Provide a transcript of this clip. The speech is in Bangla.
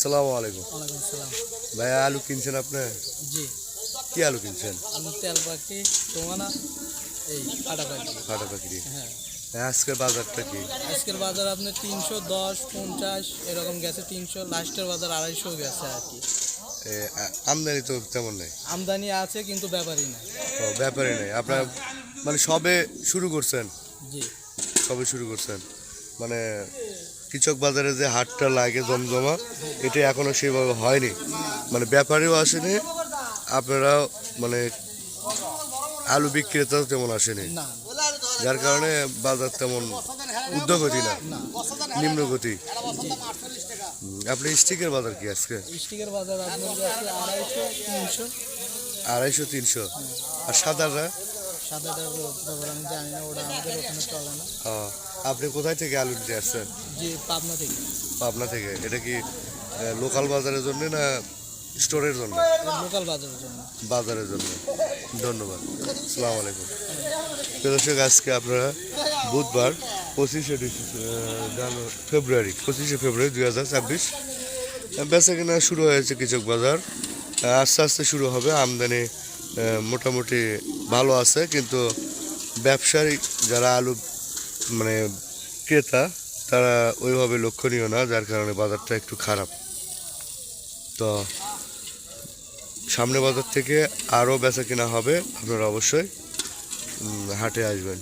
আসসালামু আলাইকুম। ওয়ালাইকুম আসসালাম। ভাইয়া আলু কিনছেন আপনি? জি, কি আলু কিনছেন? আমি তেল পাখি, তোমানা, এই কাটা পাখি। ফাটা পাখি। হ্যাঁ, আজকের বাজারটা কি? আজকের বাজার আপনার 310, 50 এরকম গেছে, 300, লাস্টের বাজার 250 গেছে আর কি। আমদানি তো তেমন নেই। আমদানি আছে কিন্তু ব্যাপারই না। ও, ব্যাপারই নেই আপনার, মানে সবে শুরু করছেন? জি, সবে শুরু করছেন মানে কৃষক বাজারে যে হাটটা লাগে জমজমা, এটা এখনো সেভাবে হয়নি, মানে ব্যাপারেও আসেনি, আপনারাও মানে আলু বিক্রেতাও তেমন আসেনি, না, যার কারণে বাজার তেমন ঊর্ধ্বগতি না, না, নিম্নগতি। জি। আপনি স্টিকের বাজার কি আজকে? স্টিকের বাজার আপনার কাছে 250, 300। 250-300। আর সাদাটা? সাদাটার ব্যাপার আমি জানি না, ওটা আমাদের ওখানে চলে না। আপনি কোথায় থেকে আলু নিতে আসছেন? জি, পাবনা থেকে। পাবনা থেকে। এটা কি লোকাল বাজারের জন্য না স্টোরের জন্য? লোকাল বাজারের জন্য। বাজারের জন্য। ধন্যবাদ। আসসালামু আলাইকুম। দর্শক, আজকে আপনারা বুধবার 25শে ফেব্রুয়ারি 2026 বেচা কেনা শুরু হয়েছে কৃষক বাজার। আস্তে আস্তে শুরু হবে। আমদানি মোটামুটি ভালো আছে, কিন্তু ব্যবসায়ী যারা আলু মানে ক্রেতা, তারা ওইভাবে লক্ষণীয় না, যার কারণে বাজারটা একটু খারাপ। তো সামনে বাজার থেকে আরও বেচা কেনা হবে, আপনারা অবশ্যই হাটে আসবেন।